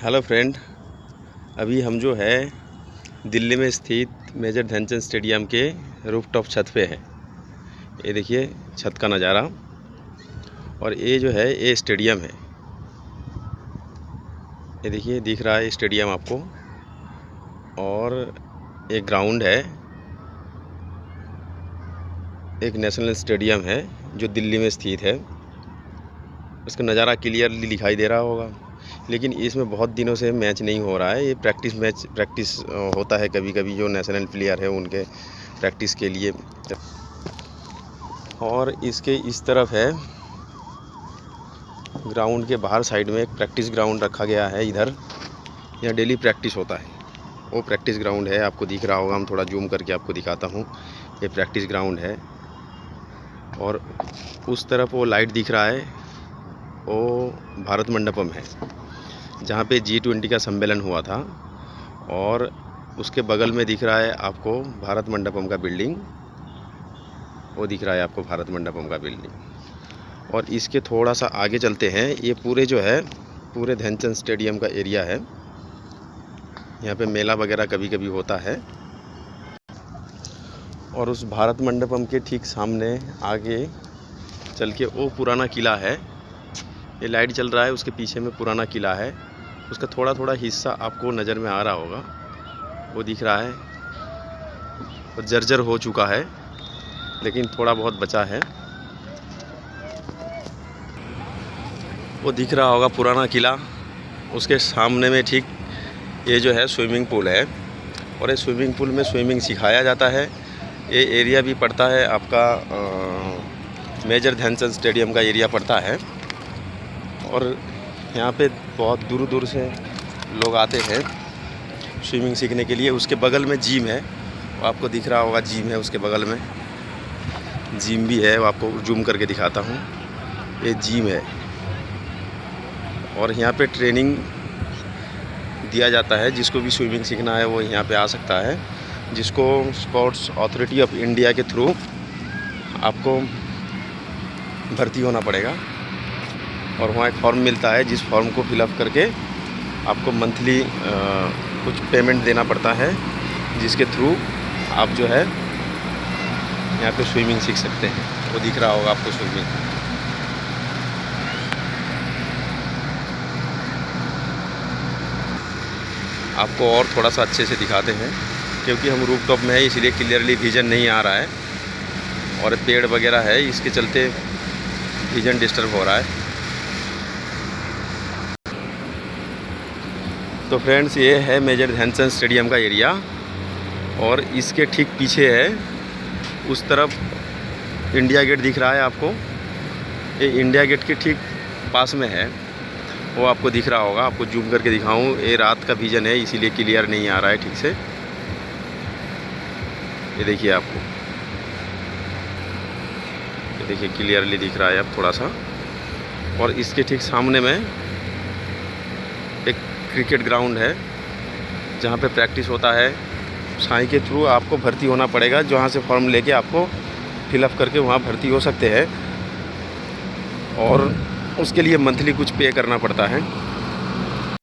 Hello friend, अभी हम जो है दिल्ली में स्थित मेजर ध्यानचंद स्टेडियम के रूफटॉप छत पे है। ये देखिए छत का नज़ारा। और ये जो है ये स्टेडियम है। ये देखिए दिख रहा है स्टेडियम आपको। और एक ग्राउंड है, एक नेशनल स्टेडियम है जो दिल्ली में स्थित है। उसका नज़ारा क्लियरली दिखाई दे रहा होगा। लेकिन इसमें बहुत दिनों से मैच नहीं हो रहा है। ये प्रैक्टिस होता है कभी कभी, जो नेशनल प्लेयर है उनके प्रैक्टिस के लिए। और इसके इस तरफ है, ग्राउंड के बाहर साइड में एक प्रैक्टिस ग्राउंड रखा गया है। इधर यहाँ डेली प्रैक्टिस होता है। वो प्रैक्टिस ग्राउंड है, आपको दिख रहा होगा। हम थोड़ा जूम करके आपको दिखाता हूँ। ये प्रैक्टिस ग्राउंड है। और उस तरफ वो लाइट दिख रहा है, वो भारत मंडपम है जहाँ पे G20 का सम्मेलन हुआ था। और उसके बगल में दिख रहा है आपको भारत मंडपम का बिल्डिंग। वो दिख रहा है आपको भारत मंडपम का बिल्डिंग। और इसके थोड़ा सा आगे चलते हैं। ये पूरे जो है पूरे ध्यानचंद स्टेडियम का एरिया है। यहाँ पे मेला वगैरह कभी कभी होता है। और उस भारत मंडपम के ठीक सामने आगे चल के वो पुराना किला है। ये लाइट चल रहा है, उसके पीछे में पुराना किला है। उसका थोड़ा थोड़ा हिस्सा आपको नज़र में आ रहा होगा, वो दिख रहा है। वो जर्जर हो चुका है, लेकिन थोड़ा बहुत बचा है। वो दिख रहा होगा पुराना किला। उसके सामने में ठीक ये जो है स्विमिंग पूल है। और ये स्विमिंग पूल में स्विमिंग सिखाया जाता है। ये एरिया भी पड़ता है आपका मेजर ध्यानचंद स्टेडियम का एरिया पड़ता है। और यहाँ पे बहुत दूर दूर से लोग आते हैं स्विमिंग सीखने के लिए। उसके बगल में जिम है, वो आपको दिख रहा होगा। जिम है उसके बगल में, जिम भी है। वो आपको जूम करके दिखाता हूँ। ये जिम है। और यहाँ पे ट्रेनिंग दिया जाता है। जिसको भी स्विमिंग सीखना है वो यहाँ पे आ सकता है। जिसको स्पोर्ट्स अथॉरिटी ऑफ इंडिया के थ्रू आपको भर्ती होना पड़ेगा। और वहाँ एक फॉर्म मिलता है, जिस फॉर्म को फिलअप करके आपको मंथली कुछ पेमेंट देना पड़ता है, जिसके थ्रू आप जो है यहाँ पे स्विमिंग सीख सकते हैं। वो दिख रहा होगा आपको स्विमिंग। आपको और थोड़ा सा अच्छे से दिखाते हैं, क्योंकि हम रूफ टॉप में है इसलिए क्लियरली विज़न नहीं आ रहा है। और पेड़ वगैरह है, इसके चलते विज़न डिस्टर्ब हो रहा है। तो फ्रेंड्स, ये है मेजर ध्यानचंद स्टेडियम का एरिया। और इसके ठीक पीछे है, उस तरफ इंडिया गेट दिख रहा है आपको। ये इंडिया गेट के ठीक पास में है, वो आपको दिख रहा होगा। आपको जूम करके दिखाऊं, ये रात का विज़न है इसीलिए क्लियर नहीं आ रहा है ठीक से। ये देखिए आपको, ये देखिए क्लियरली दिख रहा है अब थोड़ा सा। और इसके ठीक सामने में एक क्रिकेट ग्राउंड है जहाँ पे प्रैक्टिस होता है। साई के थ्रू आपको भर्ती होना पड़ेगा, जहाँ से फॉर्म लेके आपको फिलअप करके वहाँ भर्ती हो सकते हैं। और उसके लिए मंथली कुछ पे करना पड़ता है।